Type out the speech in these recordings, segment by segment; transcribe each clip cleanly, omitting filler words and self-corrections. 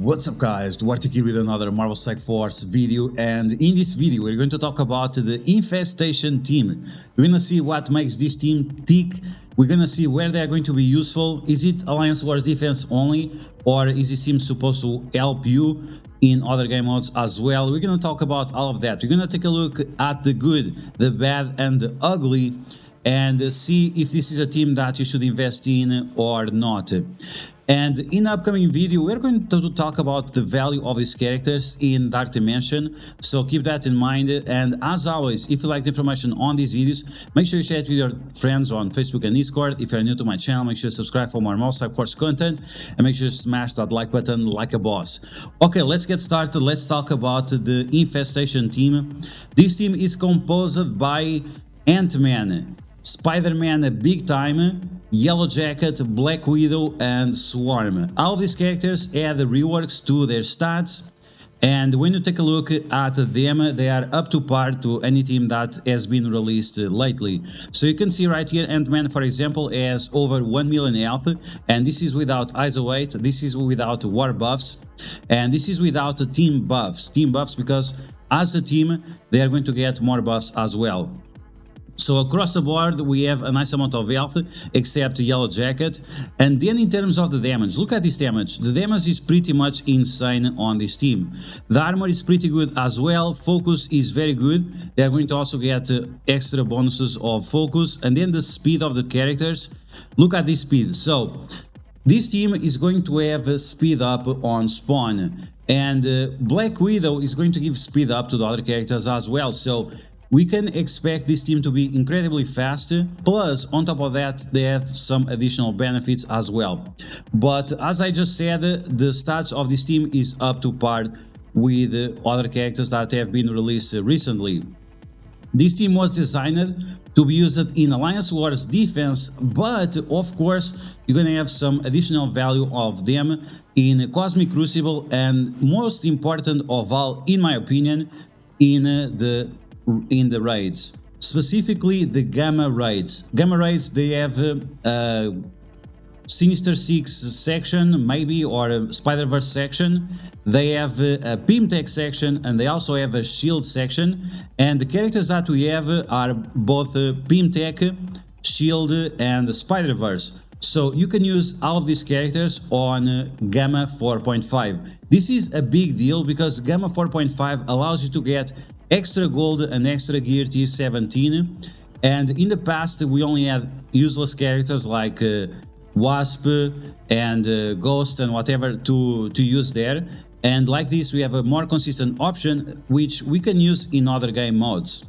What's up guys, DuArktik here with another Marvel Strike Force video, and in this video we're going to talk about the infestation team. We're gonna see what makes this team tick, we're gonna see where they're going to be useful. Is it Alliance Wars defense only, or is this team supposed to help you in other game modes as well? We're gonna talk about all of that. We're gonna take a look at the good, the bad and the ugly, and see if this is a team that you should invest in or not. And in the upcoming video, we're going to talk about the value of these characters in Dark Dimension, so keep that in mind. And as always, if you like the information on these videos, make sure you share it with your friends on Facebook and Discord. If you're new to my channel, make sure you subscribe for more Marvel Strike Force content, and make sure you smash that like button like a boss. Okay, let's get started. Let's talk about the infestation team. This team is composed by Ant-Man, Spider-Man Big Time, Yellow Jacket, Black Widow and Swarm. All of these characters add reworks to their stats, and when you take a look at them, they are up to par to any team that has been released lately. So you can see right here, Ant-Man for example has over 1 million health, and this is without ISO 8, this is without war buffs, and this is without team buffs. Team buffs because as a team they are going to get more buffs as well. So across the board we have a nice amount of health, except Yellow Jacket. And then in terms of the damage, look at this damage. The damage is pretty much insane on this team. The armor is pretty good as well, focus is very good. They are going to also get extra bonuses of focus. And then the speed of the characters, look at this speed. So this team is going to have speed up on spawn, and Black Widow is going to give speed up to the other characters as well. So we can expect this team to be incredibly fast, plus on top of that they have some additional benefits as well. But as I just said, the stats of this team is up to par with other characters that have been released recently. This team was designed to be used in Alliance Wars defense, but of course you're gonna have some additional value of them in Cosmic Crucible, and most important of all, in my opinion, in the raids, specifically the Gamma raids. Gamma raids, they have Sinister Six section maybe, or a Spider-Verse section. They have a Pimtech section, and they also have a Shield section. And the characters that we have are both Pimtech, Shield and Spider-Verse. So you can use all of these characters on Gamma 4.5. This is a big deal because Gamma 4.5 allows you to get extra gold and extra gear tier 17, and in the past we only had useless characters like Wasp and Ghost and whatever to use there, and like this we have a more consistent option which we can use in other game modes.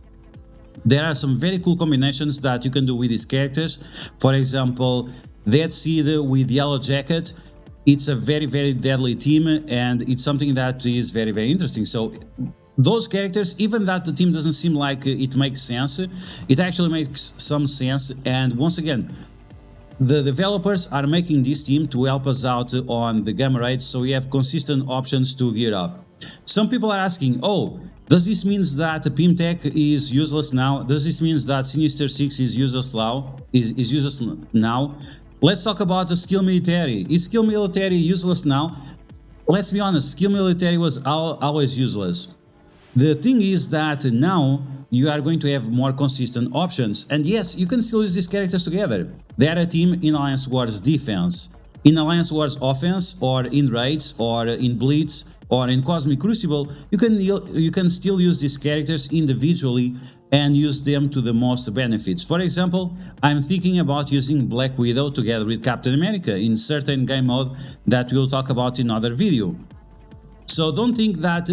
There are some very cool combinations that you can do with these characters. For example, Dead Seed with Yellow Jacket. It's a very deadly team, and it's something that is very interesting. So those characters, even that the team doesn't seem like it makes sense, it actually makes some sense. And once again, the developers are making this team to help us out on the Gamma raids, so we have consistent options to gear up. Some people are asking, oh, does this mean that Pimtech is useless now? Does this mean that Sinister Six is useless now? Let's talk about the Skill Military. Is Skill Military useless now? Let's be honest, Skill Military was always useless. The thing is that now you are going to have more consistent options, and yes, you can still use these characters together. They are a team in Alliance Wars defense. In Alliance Wars offense, or in raids, or in Blitz, or in Cosmic Crucible, you can still use these characters individually and use them to the most benefits. For example, I'm thinking about using Black Widow together with Captain America in certain game mode that we'll talk about in another video. So don't think that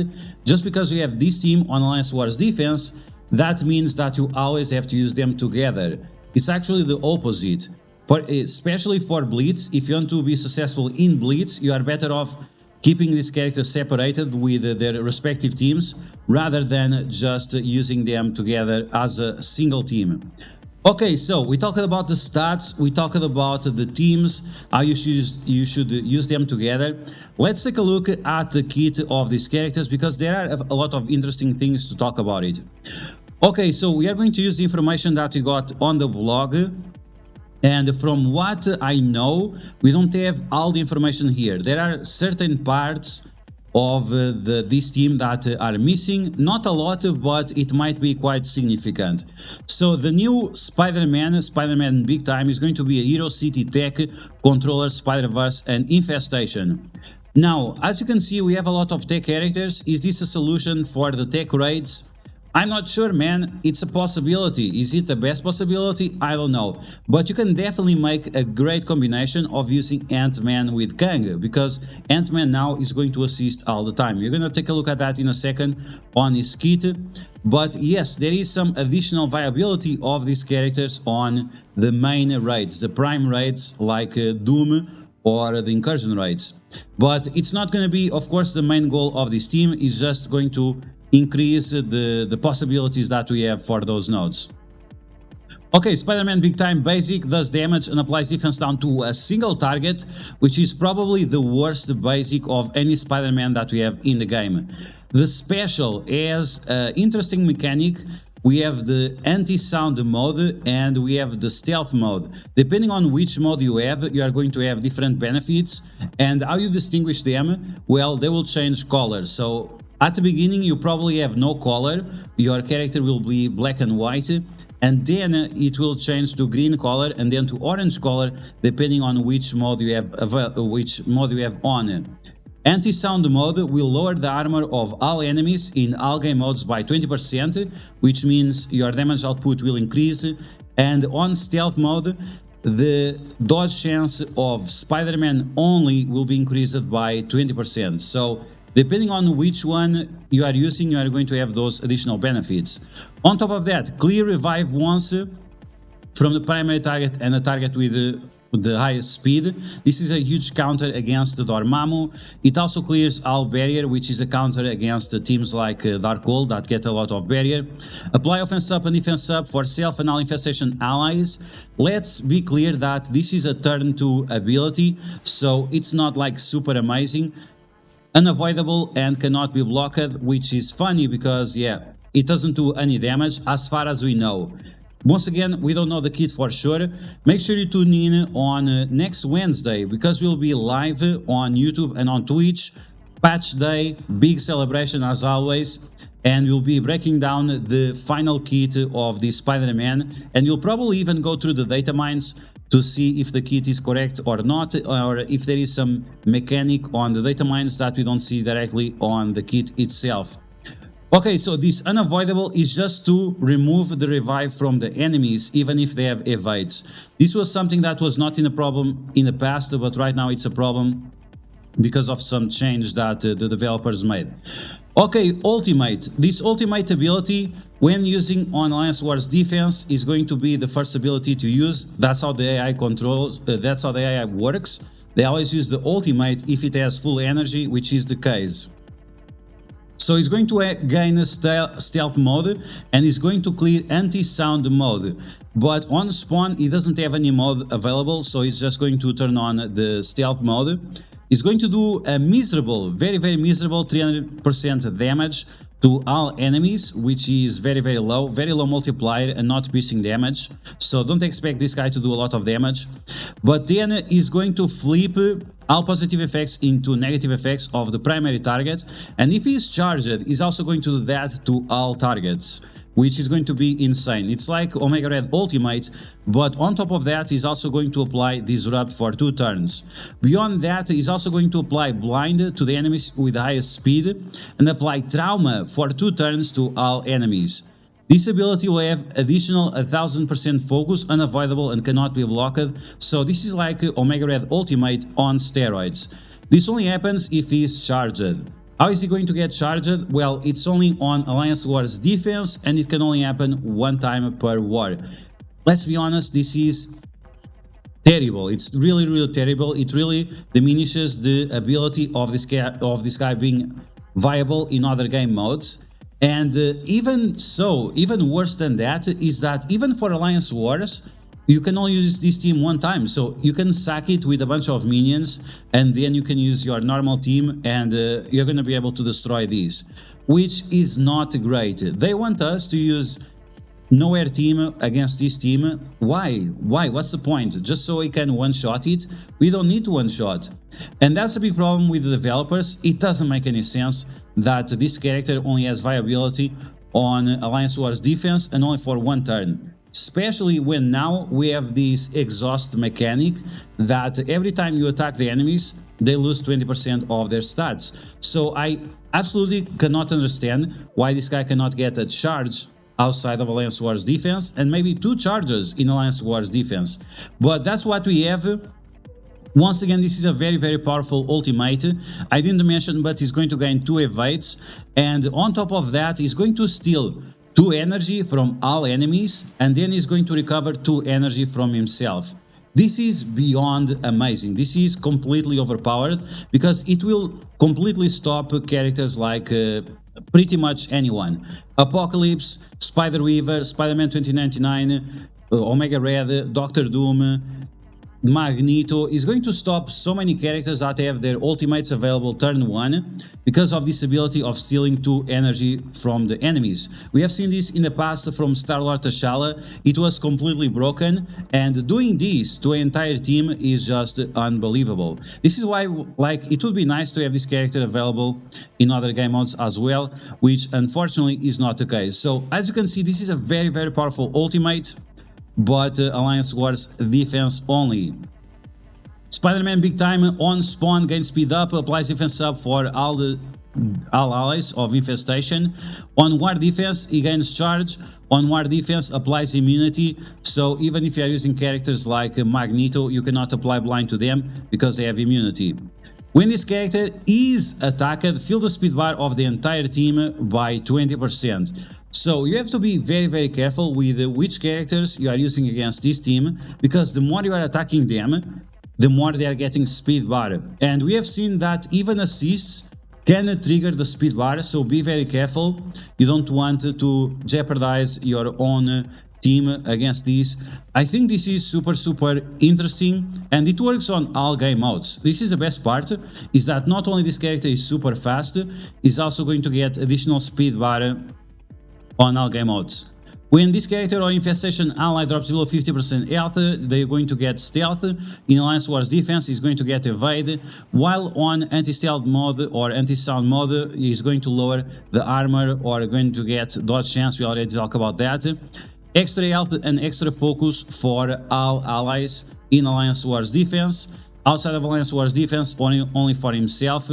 just because you have this team on Alliance Wars defense, that means that you always have to use them together. It's actually the opposite. Especially for Blitz, if you want to be successful in Blitz, you are better off keeping these characters separated with their respective teams, rather than just using them together as a single team. Okay, so we talked about the stats, we talked about the teams, how you should use them together. Let's take a look at the kit of these characters, because there are a lot of interesting things to talk about it. Okay, so we are going to use the information that we got on the blog, and from what I know, we don't have all the information here. There are certain parts of this team that are missing. Not a lot, but it might be quite significant. So the new Spider-Man Big Time is going to be a Hero City Tech, Controller, Spider-Verse and Infestation. Now, as you can see, we have a lot of tech characters. Is this a solution for the tech raids? I'm not sure, man. It's a possibility. Is it the best possibility? I don't know. But you can definitely make a great combination of using Ant-Man with Kang, because Ant-Man now is going to assist all the time. You're going to take a look at that in a second on his kit. But yes, there is some additional viability of these characters on the main raids, the prime raids like Doom or the incursion raids. But it's not going to be, of course, the main goal of this team. Is just going to increase the possibilities that we have for those nodes. Okay, Spider-Man Big Time Basic does damage and applies defense down to a single target, which is probably the worst basic of any Spider-Man that we have in the game. The special has an interesting mechanic. We have the anti-sound mode and we have the stealth mode. Depending on which mode you have, you are going to have different benefits. And how you distinguish them? Well, they will change color. So at the beginning, you probably have no color. Your character will be black and white. And then it will change to green color and then to orange color, depending on which mode you have on. Anti-sound mode will lower the armor of all enemies in all game modes by 20%, which means your damage output will increase. And on stealth mode, the dodge chance of Spider-Man only will be increased by 20%. So depending on which one you are using, you are going to have those additional benefits. On top of that, clear revive once from the primary target and a target with the highest speed. This is a huge counter against the Dormammu. It also clears all barrier, which is a counter against teams like Darkhold that get a lot of barrier. Apply offense up and defense up for self and all infestation allies. Let's be clear that this is a turn 2 ability, so it's not like super amazing. Unavoidable and cannot be blocked, which is funny because yeah, it doesn't do any damage as far as we know. Once again, we don't know the kit for sure. Make sure you tune in on next Wednesday, because we'll be live on YouTube and on Twitch. Patch day, big celebration as always, and we'll be breaking down the final kit of the Spider-Man, and you'll probably even go through the data mines to see if the kit is correct or not, or if there is some mechanic on the data mines that we don't see directly on the kit itself. Okay, so this unavoidable is just to remove the revive from the enemies, even if they have evades. This was something that was not in a problem in the past, but right now it's a problem because of some change that the developers made. Okay, ultimate. This ultimate ability, when using on Alliance Wars defense, is going to be the first ability to use. That's how the AI controls, that's how the AI works. They always use the ultimate if it has full energy, which is the case. So it's going to gain a stealth mode and it's going to clear anti-sound mode. But on spawn, it doesn't have any mode available, so it's just going to turn on the stealth mode. It's going to do a miserable, very miserable 300% damage to all enemies, which is very low multiplier and not piercing damage. So don't expect this guy to do a lot of damage. But then he's going to flip all positive effects into negative effects of the primary target. And if he's charged, he's also going to do that to all targets, which is going to be insane. It's like Omega Red Ultimate, but on top of that, he's also going to apply Disrupt for 2 turns. Beyond that, he's also going to apply Blind to the enemies with the highest speed and apply Trauma for 2 turns to all enemies. This ability will have additional 1000% focus, unavoidable and cannot be blocked, so this is like Omega Red Ultimate on steroids. This only happens if he's charged. How is he going to get charged? Well, it's only on Alliance Wars defense and it can only happen 1 time per war. Let's be honest, this is terrible. It's really terrible. It really diminishes the ability of this guy being viable in other game modes. And even worse than that is that even for Alliance Wars, you can only use this team 1 time, so you can sack it with a bunch of minions and then you can use your normal team and you're gonna be able to destroy these, which is not great. They want us to use nowhere team against this team. Why? What's the point? Just so we can one-shot it? We don't need to one-shot. And that's a big problem with the developers. It doesn't make any sense that this character only has viability on Alliance Wars defense and only for one turn. Especially when now we have this exhaust mechanic that every time you attack the enemies, they lose 20% of their stats. So I absolutely cannot understand why this guy cannot get a charge outside of Alliance Wars defense and maybe 2 charges in Alliance Wars defense. But that's what we have. Once again, this is a very powerful ultimate. I didn't mention, but he's going to gain 2 evades, and on top of that he's going to steal 2 energy from all enemies, and then he's going to recover 2 energy from himself. This is beyond amazing. This is completely overpowered because it will completely stop characters like pretty much anyone. Apocalypse, Spider Weaver, Spider-Man 2099, Omega Red, Doctor Doom, Magneto is going to stop so many characters that have their ultimates available turn 1 because of this ability of stealing 2 energy from the enemies. We have seen this in the past from Star-Lord T'Challa. It was completely broken, and doing this to an entire team is just unbelievable. This is why, like, it would be nice to have this character available in other game modes as well, which unfortunately is not the case. So as you can see, this is a very powerful ultimate, but Alliance Wars defense only. Spider-Man Big Time on spawn gains speed up, applies defense up for all allies of infestation. On war defense he gains charge. On war defense applies immunity, so even if you are using characters like Magneto, you cannot apply blind to them because they have immunity. When this character is attacked, fill the speed bar of the entire team by 20%. So you have to be very careful with which characters you are using against this team, because the more you are attacking them, the more they are getting speed bar. And we have seen that even assists can trigger the speed bar, so be very careful. You don't want to jeopardize your own team against this. I think this is super interesting, and it works on all game modes. This is the best part, is that not only this character is super fast, he's also going to get additional speed bar on all game modes. When this character or infestation ally drops below 50% health, they're going to get stealth. In Alliance Wars defense, is going to get evade, while on anti-stealth mode or anti-sound mode, is going to lower the armor or going to get dodge chance. We already talked about that. Extra health and extra focus for all allies in Alliance Wars defense. Outside of Alliance Wars defense, only for himself.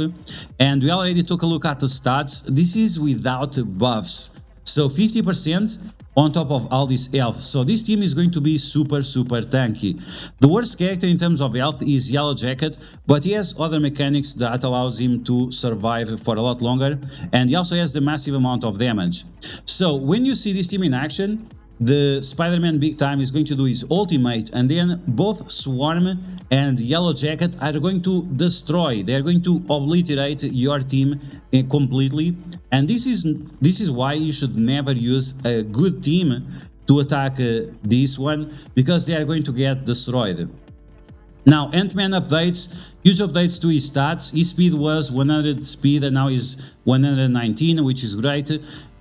And we already took a look at the stats. This is without buffs. So 50% on top of all this health. So this team is going to be super tanky. The worst character in terms of health is Yellow Jacket, but he has other mechanics that allows him to survive for a lot longer, and he also has the massive amount of damage. So when you see this team in action, the Spider-Man Big Time is going to do his ultimate, and then both Swarm and Yellow Jacket are going to destroy, they are going to obliterate your team completely. And this is why you should never use a good team to attack this one, because they are going to get destroyed. Now, Ant-Man updates, huge updates to his stats. His speed was 100 speed and now is 119, which is great.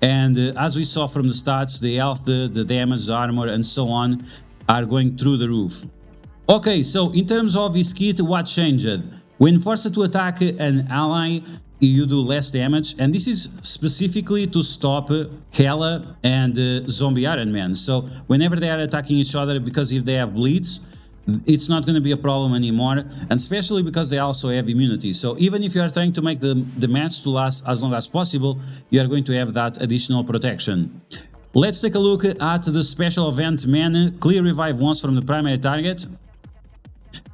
And as we saw from the stats, the health, the damage, the armor, and so on are going through the roof. Okay, so in terms of his kit, what changed? When forced to attack an ally, you do less damage, and this is specifically to stop Hela and Zombie Iron Man. So whenever they are attacking each other, because if they have bleeds, it's not going to be a problem anymore, and especially because they also have immunity. So even if you are trying to make the match to last as long as possible, you are going to have that additional protection. Let's take a look at the special event Man, clear revive once from the primary target.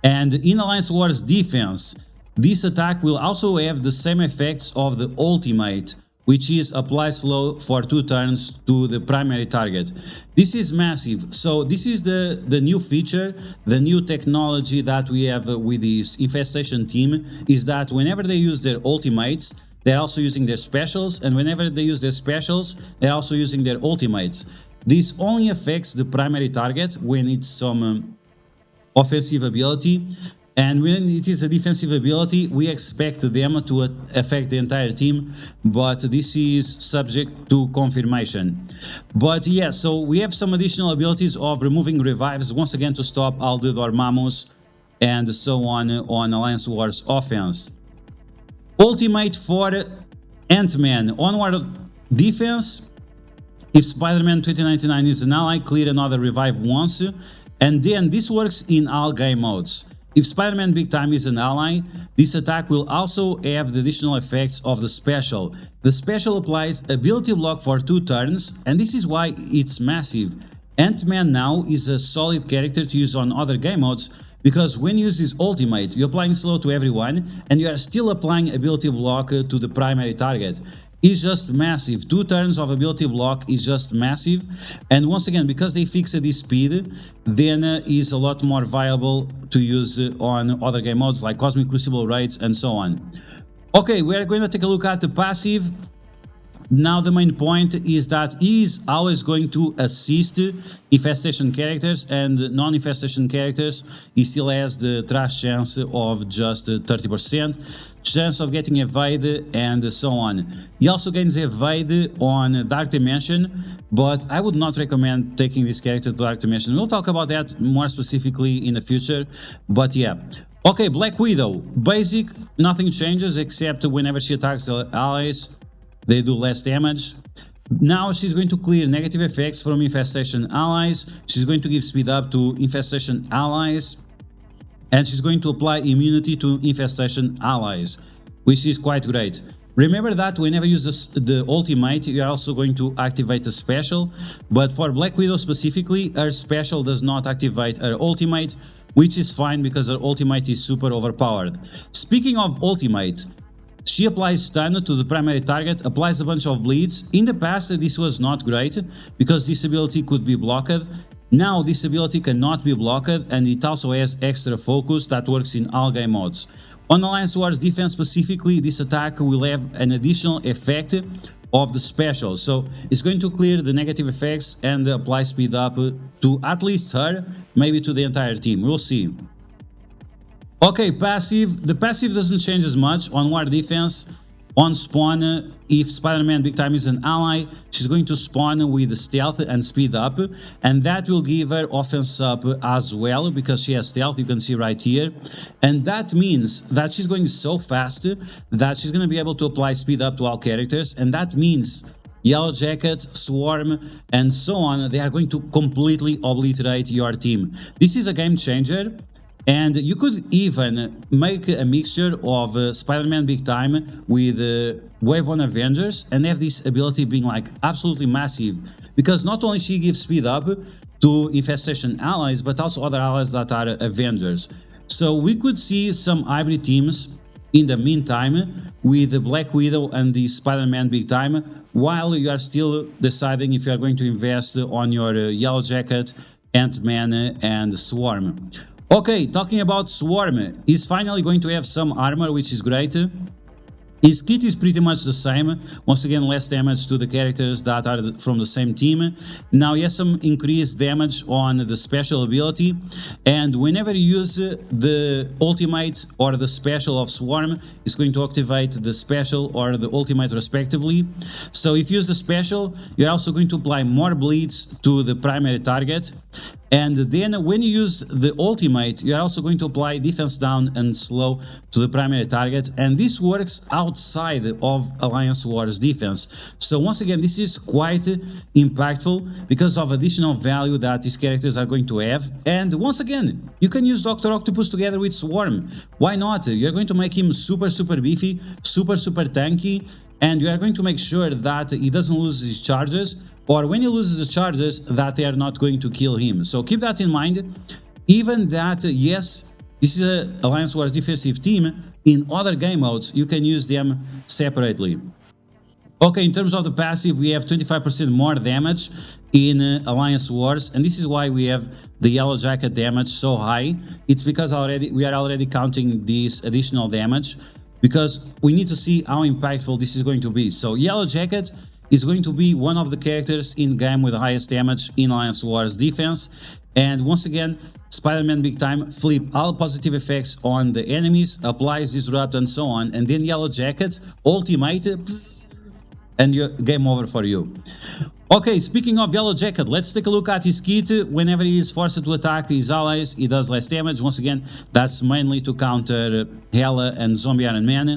And in Alliance Wars defense, this attack will also have the same effects of the ultimate, which is apply slow for 2 turns to the primary target. This is massive. So this is the new feature, the new technology that we have with this infestation team, is that whenever they use their ultimates, they're also using their specials, and whenever they use their specials, they're also using their ultimates. This only affects the primary target when it's some offensive ability, And when it is a defensive ability, we expect them to affect the entire team, but this is subject to confirmation. But yeah, so we have some additional abilities of removing revives, once again to stop all the Dormammus and so on Alliance Wars offense. Ultimate for Ant-Man. Onward defense. If Spider-Man 2099 is an ally, clear another revive once. And then this works in all game modes. If Spider-Man Big Time is an ally, this attack will also have the additional effects of the special. The special applies ability block for 2 turns, and this is why it's massive. Ant-Man now is a solid character to use on other game modes, because when you use his ultimate, you're applying slow to everyone, and you are still applying ability block to the primary target. Is just massive. 2 turns of ability block is just massive, and once again, because they fixed this speed, then is a lot more viable to use on other game modes like Cosmic Crucible raids and so on. Okay, we are going to take a look at the passive. Now the main point is that he is always going to assist infestation characters, and non-infestation characters he still has the trash chance of just 30%, chance of getting evade and so on. He also gains evade on Dark Dimension, but I would not recommend taking this character to Dark Dimension. We'll talk about that more specifically in the future, but yeah. Okay, Black Widow. Basic, nothing changes except whenever she attacks allies, they do less damage. Now she's going to clear negative effects from infestation allies, she's going to give speed up to infestation allies, and she's going to apply immunity to infestation allies, which is quite great. Remember that whenever you use the ultimate, you are also going to activate a special, but for Black Widow specifically, her special does not activate her ultimate, which is fine because her ultimate is super overpowered. Speaking of ultimate, she applies stun to the primary target, applies a bunch of bleeds. In the past this was not great, because this ability could be blocked. Now this ability cannot be blocked, and it also has extra focus that works in all game modes. On Alliance Wars defense specifically, this attack will have an additional effect of the special, so it's going to clear the negative effects and apply speed up to at least her, maybe to the entire team, we'll see. Okay, passive. The passive doesn't change as much on war defense. On spawn, if Spider-Man Big Time is an ally, she's going to spawn with stealth and speed up, and that will give her offense up as well, because she has stealth, you can see right here. And that means that she's going so fast that she's going to be able to apply speed up to all characters, and that means Yellow Jacket, Swarm, and so on, they are going to completely obliterate your team. This is a game changer. And you could even make a mixture of Spider-Man Big Time with Wave 1 Avengers and have this ability being like absolutely massive, because not only she gives speed up to infestation allies, but also other allies that are Avengers. So we could see some hybrid teams in the meantime with the Black Widow and the Spider-Man Big Time, while you are still deciding if you are going to invest on your Yellow Jacket, Ant-Man and Swarm. Okay, talking about Swarm, he's finally going to have some armor, which is great. His kit is pretty much the same, once again less damage to the characters that are from the same team. Now he has some increased damage on the special ability, and whenever you use the ultimate or the special of Swarm, it's going to activate the special or the ultimate respectively. So if you use the special, you're also going to apply more bleeds to the primary target. And then when you use the ultimate, you're also going to apply defense down and slow to the primary target, and this works outside of Alliance Wars defense. So once again, this is quite impactful because of additional value that these characters are going to have. And once again, you can use Dr. Octopus together with Swarm. Why not? You're going to make him super beefy, super tanky, and you are going to make sure that he doesn't lose his charges, or when he loses the charges, that they are not going to kill him. So keep that in mind. Even that, yes, this is an Alliance Wars defensive team, in other game modes you can use them separately. Okay, in terms of the passive, we have 25% more damage in Alliance Wars, and this is why we have the Yellow Jacket damage so high. It's because we are already counting this additional damage, because we need to see how impactful this is going to be. So Yellow Jacket is going to be one of the characters in game with the highest damage in Alliance Wars defense. And once again, Spider-Man Big Time, flip all positive effects on the enemies, applies Disrupt and so on, and then Yellow Jacket, ultimate, psst, and game over for you. Okay, speaking of Yellow Jacket, let's take a look at his kit. Whenever he is forced to attack his allies, he does less damage. Once again, that's mainly to counter Hela and Zombie Iron Man.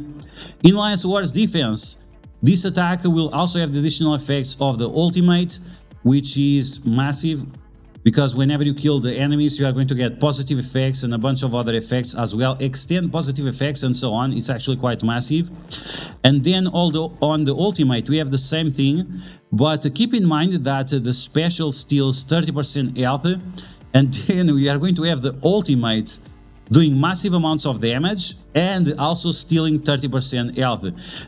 In Alliance Wars defense, this attack will also have the additional effects of the ultimate, which is massive, because whenever you kill the enemies, you are going to get positive effects and a bunch of other effects as well, extend positive effects and so on. It's actually quite massive. And then although on the ultimate, we have the same thing, but keep in mind that the special steals 30% health, and then we are going to have the ultimate doing massive amounts of damage and also stealing 30% health.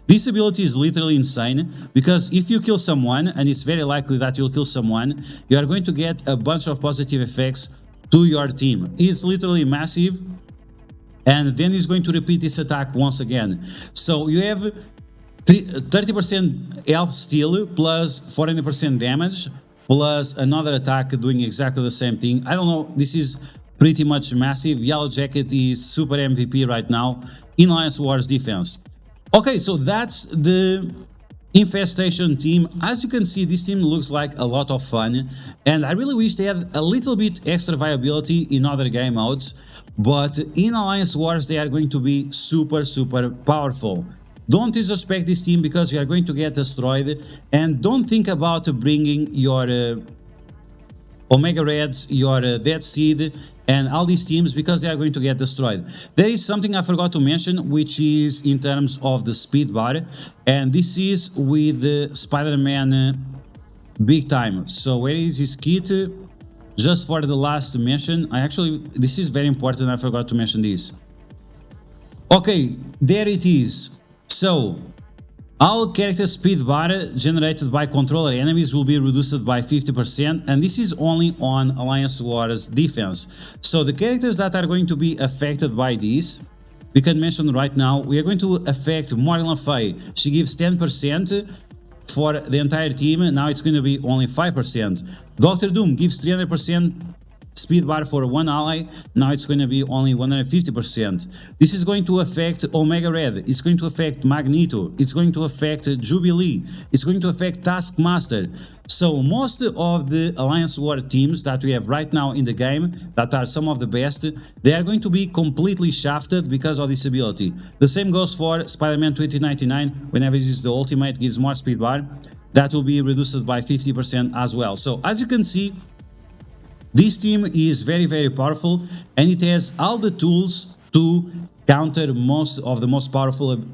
This ability is literally insane, because if you kill someone, and it's very likely that you'll kill someone, you are going to get a bunch of positive effects to your team. It's literally massive, and then he's going to repeat this attack once again. So you have 30% health steal plus 40% damage plus another attack doing exactly the same thing. I don't know, this is pretty much massive. Yellow Jacket is super MVP right now in Alliance Wars defense. Okay, so that's the Infestation team. As you can see, this team looks like a lot of fun, and I really wish they had a little bit extra viability in other game modes, but in Alliance Wars they are going to be super powerful. Don't disrespect this team, because you are going to get destroyed, and don't think about bringing your Omega Reds, your Dead Seed, and all these teams, because they are going to get destroyed. There is something I forgot to mention, which is in terms of the speed bar, and this is with the Spider-Man Big Time. So where is his kit? Just for the last mention, this is very important, I forgot to mention this. Okay, there it is. So all character speed bar generated by controller enemies will be reduced by 50%, and this is only on Alliance Wars defense. So the characters that are going to be affected by this, we can mention right now, we are going to affect Morgan Le Fay. She gives 10% for the entire team, and now it's going to be only 5%. Doctor Doom gives 300% speed bar for one ally, now it's going to be only 150%. This is going to affect Omega Red, it's going to affect Magneto, it's going to affect Jubilee, it's going to affect Taskmaster. So most of the Alliance War teams that we have right now in the game, that are some of the best, they are going to be completely shafted because of this ability. The same goes for Spider-Man 2099, whenever he uses the ultimate, gives more speed bar, that will be reduced by 50% as well. So as you can see, this team is very powerful, and it has all the tools to counter most of the most powerful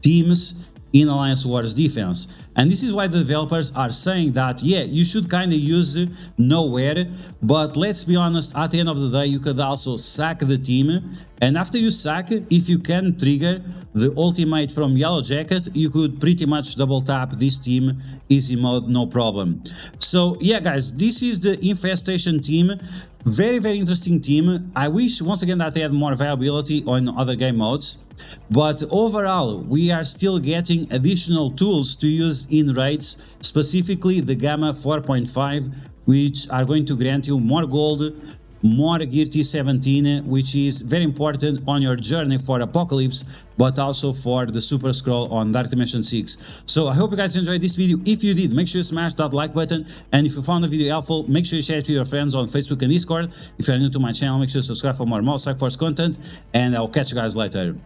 teams in Alliance Wars defense. And this is why the developers are saying that, yeah, you should kind of use Nowhere, but let's be honest, at the end of the day, you could also sack the team, and after you sack, if you can trigger the ultimate from Yellow Jacket, you could pretty much double tap this team, easy mode, no problem. So yeah guys, this is the Infestation team. Very interesting team. I wish once again that they had more viability on other game modes, but overall we are still getting additional tools to use in raids, specifically the Gamma 4.5, which are going to grant you more gold, more Gear T17, which is very important on your journey for Apocalypse, but also for the Super Scroll on Dark Dimension 6. So I hope you guys enjoyed this video. If you did, make sure you smash that like button, and if you found the video helpful, make sure you share it with your friends on Facebook and Discord. If you are new to my channel, make sure you subscribe for more Strike Force content, and I'll catch you guys later.